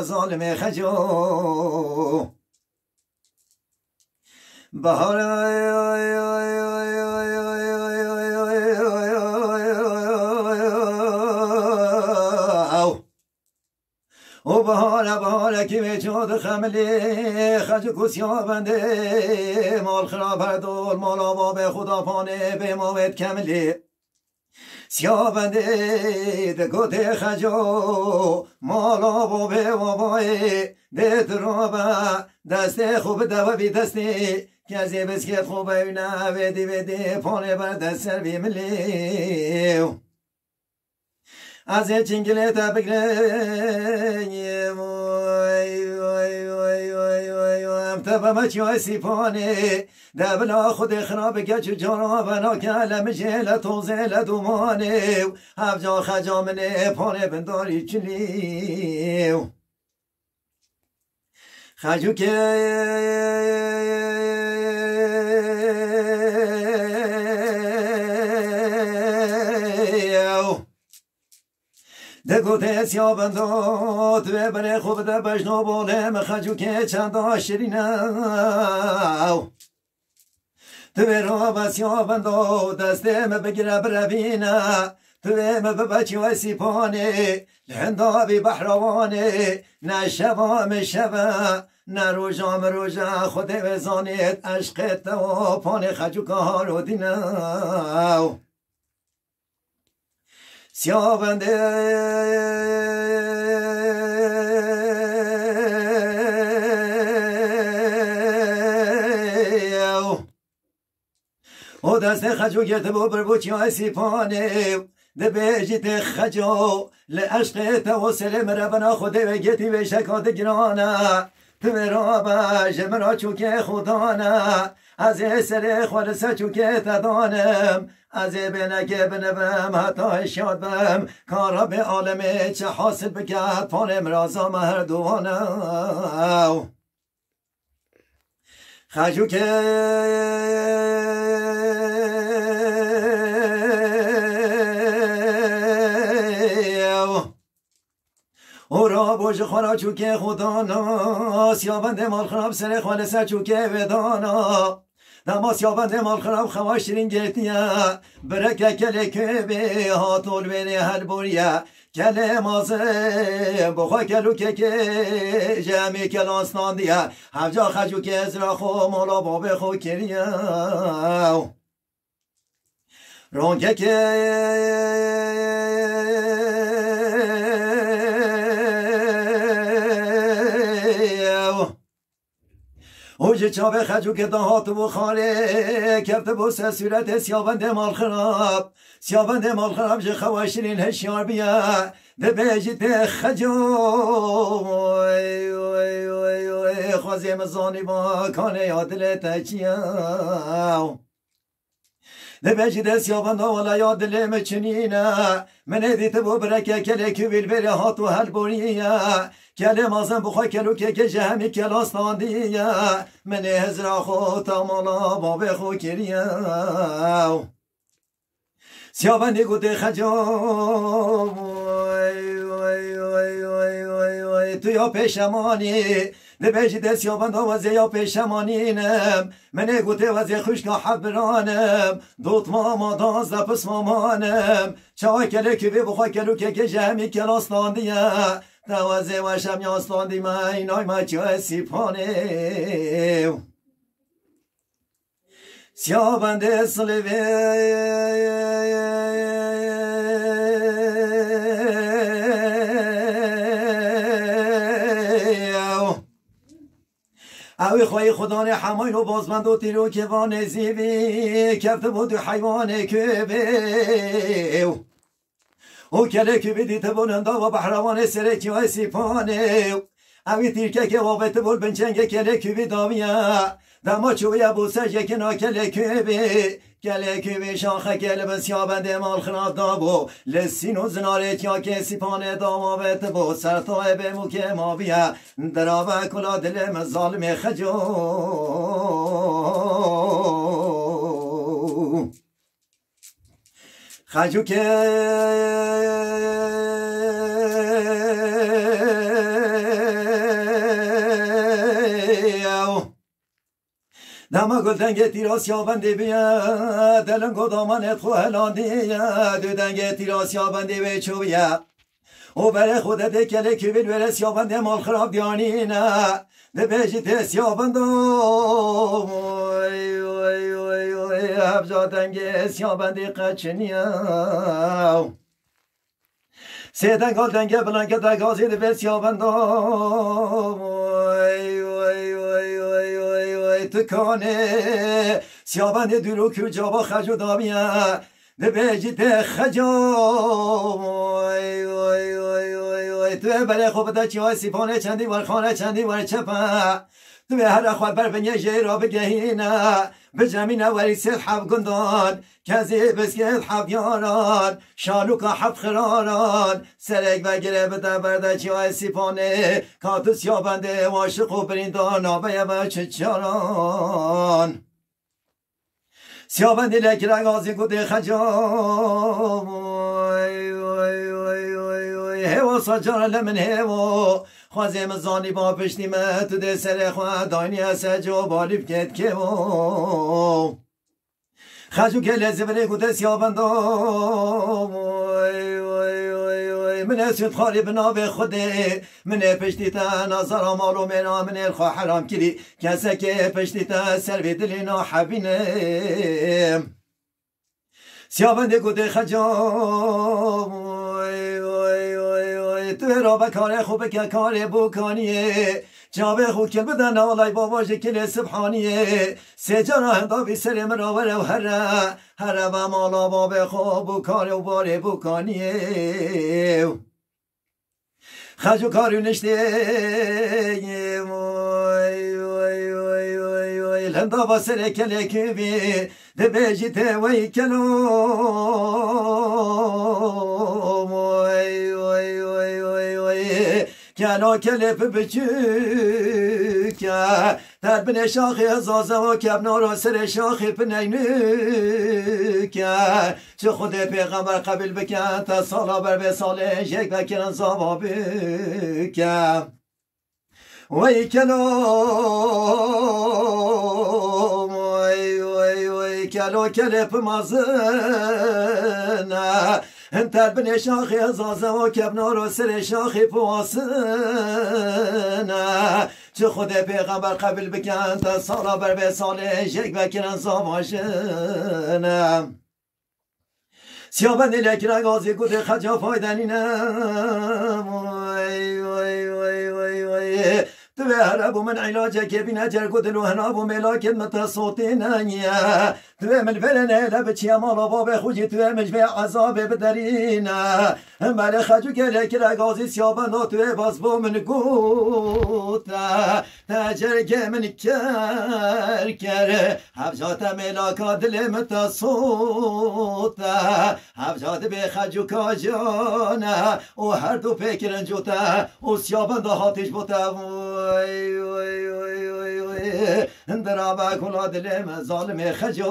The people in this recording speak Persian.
ظالم خجو بهار و بهار که به چود خملی خج کسیا بنده مال خراب دول مال آبا به خدا پانه به موت کملی سیا بنده دکوت خجو مالا بابه بابای ده ترابا دست خوب دوا بی دستی کسی بسکت خوب اینا بدی پانه بر دست سر بیملی از چنگله تا بگریم تبا مچی سیپانه دبلا خود خراب گچ جانا بنا کلم جل توزل دومانه هفجا خجا منه پانه بنداری چلی خجو که دگوته سیا بندو تو بره خوب ده بجنو بولم خجو که چند شیرینه تو برو بسیا بندو دستم بگیره بربینه تو بچی و سیپانه لحندا بی بحروانه نه شبام شبه نه روژام روژه خود بزانید عشقت و پانه خجو کارو دینه سیا بنده و دست خجو گرد بو بربوچی های سیپانه ده بیجیت خجو لعشق توسل مربنا خوده و گیتی به شکات گرانه تو مرا باش مرا چوک خدانه از سر خالصه چوک تدانم از بنگه بنبم حتی شاد بم کارا به عالمه چه حاصل بگرد پانم رازا مهردوانه خجو که او را بوش خورا چوکه خدانا سیابنده مال خراب سر خالصه چوکه ودانا دما سیابنده مال خراب خواش شیرین گرتیه برکه کله که به هاتول بینه هر بوریه کله مازه بخوا کلو که جمعی کلانستان دیه هفجا خجو که ازرا خو مالا بابه خو کریه رونکه که اوج چاوه خجو که دهات و خاله کرده بوسه صورت سیابند مال خراب سیابند مال خراب جه خواشرین هشیار بیا ده بیجیت خجو خوازی مزانی با کانه یادل تچیا ده بیجیت سیابند والا یادل مچنینه من دیت بو برکه کله کبیل بره هاتو هل بوریه کله مازن بخواه کلو که جهمی کلاستان دیه من هزرا خو تا مالا بابه خو کریه سیابندی گوده خجا تو یا پیشمانی ده بیجی ده سیابند وزه یا پیشمانینم من گوده وزه خوشگا حبرانم دوت ماما دازده پس مامانم چای کله که بخواه کلو که جهمی کلاستان دیه دوازه و شم یاستان دی من اینای مچه سیپانه سیابنده سلوه اوی خواهی خدانه هماین و بازمند و تیرو که وانه زیبی کرده بود حیوانه که به او کله که بدیت بولندا و بحروان سرکی و سیپانه اوی تیرکه که وابت بول بنچنگه کله که بدامیه دما چویا بوسه جکنا کل کوبی کل کوبی شاخه کل بسیابند مال خراب دابو لسین و زنارت یا کسی پانه دامابت بو سرطای بمو که ما بیا درابه کلا دلم ظالم خجو خجو که دما گلدنگ تیراس یابنده بیا دلنگو دامنت خو هلاندیا دو دنگ تیراس یابنده به چو بیا او بره خودت کله کبیل بره سیابنده مال خراب دیانی نه ده بیجی سیابنده هفجا دنگ سیابنده قچنیا سه دنگال دنگ بلنگ دگازی ده به سیابنده تکانه سیابند درو کجا با خجو دامیا ده بیجی ده خجا تو بله خوب ده چی های سیپانه چندی بار خانه چندی بار چپا تو به هر خواد بر بنیه جی را بگهینه به جمینه وری سید حب گندان کزی بسکت حب یاران شالوکا حب خراران سرک بگیره بده برده چی های سیپانه کاتو سیابنده واشق و بریندان آبه بچه چاران سیابندی لکر غازی گوده خجام هوا سجار لمن هوا خوازم زانی با پشتیم تو ده سر خواه داینی سجو بالیب کت که خجو که لزه بره گوده سیابندام من اسود خاری بنا به خوده من پشتی تا نظر مالو منا من الخوا حرام کلی کسا که پشتی تا سر به دلی ناحبینه سیابنده گوده خجام تو را بکار خوب که کار بکانیه جاوه خوب کل بدن آلای بابا جکل سبحانیه سجانا هندا بی سر مراوره و هره و مالا باب خوب کار و بار بکانیه خجو کارو نشته هندا با سر کل کبی ده بیجی وی کلو کنا کلپ بچوک در بن شاخی ازازه و کبنا را سر شاخی پنینوک چه خود پیغمبر قبل بکن تا سالا بر به سال یک بکن زابا بکن وی کلام وی کلو کلپ مازنه انتر بن شاخی ازازه و کبنا رو سر شاخی پواسنه چه خود پیغمبر قبل بکن تا سالا بر به سال یک بکن زاباشنه سیابند لکر غازی گوده خجا فایدنینم تو به هرب من علاجه که بین جرگو دلو هناب و ملاکت متصوتی ننیه تو من فرنه لبچی مالا باب خوشی تو مجمع عذاب بدرینه بله خجو که لکر غازی سیابند تو باز با من گوته تجرگ من کر حفظات ملاکا دل متصوته حفظات به خجو کا جانه و هر دو پیکرن جوته و سیابند هاتش بوته درابه کلا دلم ظالم خجو